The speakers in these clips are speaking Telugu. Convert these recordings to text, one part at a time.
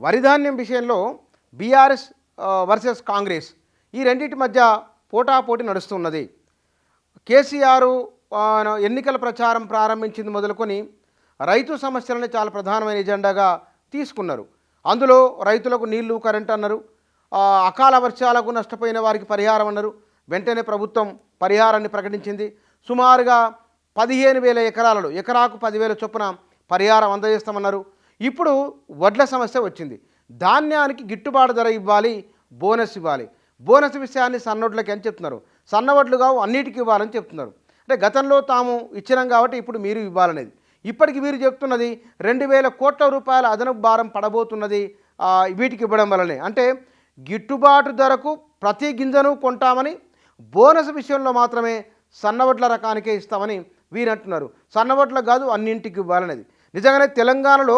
వరిధాన్యం విషయంలో బీఆర్ఎస్ వర్సెస్ కాంగ్రెస్ ఈ రెండింటి మధ్య పోటాపోటీ నడుస్తున్నది. కేసీఆర్ ఎన్నికల ప్రచారం ప్రారంభించింది మొదలుకొని రైతు సమస్యలని చాలా ప్రధానమైన ఎజెండాగా తీసుకున్నారు. అందులో రైతులకు నీళ్లు, కరెంట్ అన్నారు, అకాల వర్షాలకు నష్టపోయిన వారికి పరిహారం అన్నారు. వెంటనే ప్రభుత్వం పరిహారాన్ని ప్రకటించింది. సుమారుగా 15,000 ఎకరాలలో ఎకరాకు 10,000 చొప్పున పరిహారం అందజేస్తామన్నారు. ఇప్పుడు వడ్ల సమస్య వచ్చింది. ధాన్యానికి గిట్టుబాటు ధర ఇవ్వాలి, బోనస్ ఇవ్వాలి. బోనస్ విషయాన్ని సన్నవడ్లకి అని చెప్తున్నారు. సన్నవడ్లు కావు, అన్నిటికీ ఇవ్వాలని చెప్తున్నారు. అంటే గతంలో తాము ఇచ్చినాం కాబట్టి ఇప్పుడు మీరు ఇవ్వాలనేది. ఇప్పటికి వీరు చెప్తున్నది 2,000 కోట్ల రూపాయల అదనపు భారం పడబోతున్నది వీటికి ఇవ్వడం వల్లనే. అంటే గిట్టుబాటు ధరకు ప్రతి గింజను కొంటామని, బోనస్ విషయంలో మాత్రమే సన్నవడ్ల రకానికే ఇస్తామని వీరు అంటున్నారు. సన్నవడ్లకు కాదు, అన్నింటికి ఇవ్వాలనేది. నిజంగానే తెలంగాణలో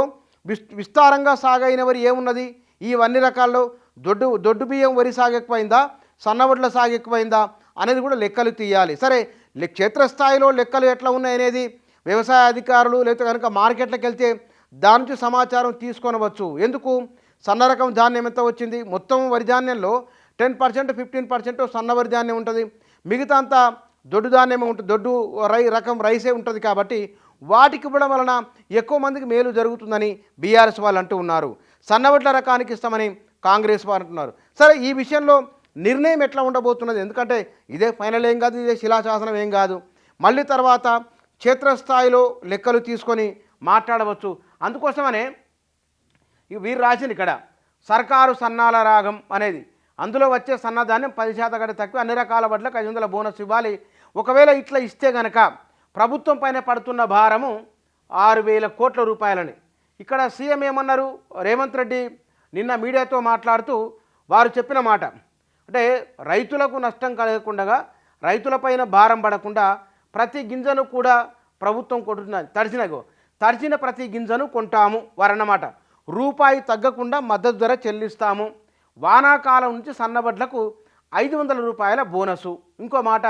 విస్తారంగా సాగైన వరి ఏమున్నది? ఇవన్నీ రకాల్లో దొడ్డు బియ్యం వరి సాగు ఎక్కువైందా, సన్నవడ్ల సాగు ఎక్కువైందా అనేది కూడా లెక్కలు తీయాలి. సరే, క్షేత్రస్థాయిలో లెక్కలు ఎట్లా ఉన్నాయనేది వ్యవసాయ అధికారులు లేకపోతే కనుక మార్కెట్లకు వెళ్తే దాని నుంచి సమాచారం తీసుకొనవచ్చు. ఎందుకు? సన్న రకం ధాన్యం ఎంత వచ్చింది? మొత్తం వరి ధాన్యంలో 10% 15% సన్న వరి ధాన్యం ఉంటుంది. మిగతా అంతా దొడ్డు ధాన్యమే ఉంటుంది, దొడ్డు రకం రైసే ఉంటుంది. కాబట్టి వాటికి ఇవ్వడం వలన ఎక్కువ మందికి మేలు జరుగుతుందని బీఆర్ఎస్ వాళ్ళు అంటూ ఉన్నారు. సన్నవడ్ల రకానికి ఇస్తామని కాంగ్రెస్ వారు అంటున్నారు. సరే, ఈ విషయంలో నిర్ణయం ఎట్లా ఉండబోతున్నది? ఎందుకంటే ఇదే ఫైనల్ ఏం కాదు, ఇదే శిలాశాసనం ఏం కాదు. మళ్ళీ తర్వాత క్షేత్రస్థాయిలో లెక్కలు తీసుకొని మాట్లాడవచ్చు. అందుకోసమనే వీరు రాసింది ఇక్కడ సర్కారు సన్నాల రాగం అనేది. అందులో వచ్చే సన్నధాన్యం 10% కంటే తక్కువ, అన్ని రకాల వడ్లకు 500 బోనస్ ఇవ్వాలి. ఒకవేళ ఇట్లా ఇస్తే గనక ప్రభుత్వం పైన పడుతున్న భారము 6,000 కోట్ల రూపాయలని. ఇక్కడ సీఎం ఏమన్నారు? రేవంత్ రెడ్డి నిన్న మీడియాతో మాట్లాడుతూ వారు చెప్పిన మాట అంటే రైతులకు నష్టం కలగకుండా, రైతులపైన భారం పడకుండా ప్రతి గింజను కూడా ప్రభుత్వం కొంటున్నది. తడిచిన ప్రతి గింజను కొంటాము వారన్నమాట. రూపాయి తగ్గకుండా మద్దతు ధర చెల్లిస్తాము. వానాకాలం నుంచి సన్నవడ్లకు 500 రూపాయల బోనసు. ఇంకో మాట,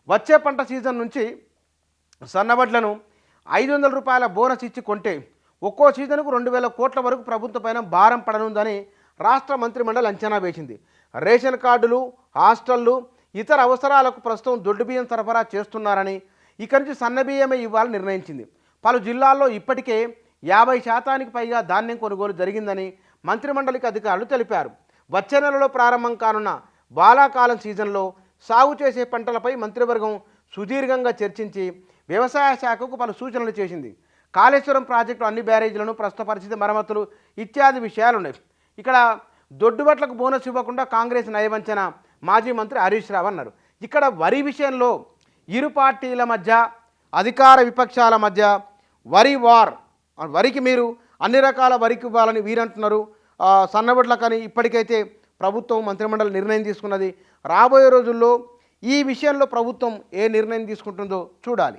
వచ్చే పంట సీజన్ నుంచి సన్నవడ్లను 500 రూపాయల బోనస్ ఇచ్చి కొంటే ఒక్కో సీజన్కు 2,000 కోట్ల వరకు ప్రభుత్వం పైన భారం పడనుందని రాష్ట్ర మంత్రిమండలి అంచనా వేసింది. రేషన్ కార్డులు, హాస్టళ్లు, ఇతర అవసరాలకు ప్రస్తుతం దొడ్డు బియ్యం సరఫరా చేస్తున్నారని, ఇక్కడి నుంచి సన్న బియ్యమే ఇవ్వాలని నిర్ణయించింది. పలు జిల్లాల్లో ఇప్పటికే 50% పైగా ధాన్యం కొనుగోలు జరిగిందని మంత్రిమండలికి అధికారులు తెలిపారు. వచ్చే నెలలో ప్రారంభం కానున్న వానాకాలం సీజన్లో సాగు చేసే పంటలపై మంత్రివర్గం సుదీర్ఘంగా చర్చించి వ్యవసాయ శాఖకు పలు సూచనలు చేసింది. కాళేశ్వరం ప్రాజెక్టు అన్ని బ్యారేజీలను ప్రస్తుత పరిస్థితి, మరమ్మతులు ఇత్యాది విషయాలు ఉన్నాయి. ఇక్కడ దొడ్డుబట్లకు బోనస్ ఇవ్వకుండా కాంగ్రెస్ నయవంచన మాజీ మంత్రి హరీష్ రావు అన్నారు. ఇక్కడ వరి విషయంలో ఇరు పార్టీల మధ్య, అధికార విపక్షాల మధ్య వరి వార్. వరికి మీరు అన్ని రకాల వరికి ఇవ్వాలని వీరంటున్నారు. సన్నవడ్లకని ఇప్పటికైతే ప్రభుత్వం మంత్రిమండలి నిర్ణయం తీసుకున్నది. రాబోయే రోజుల్లో ఈ విషయంలో ప్రభుత్వం ఏ నిర్ణయం తీసుకుంటుందో చూడాలి.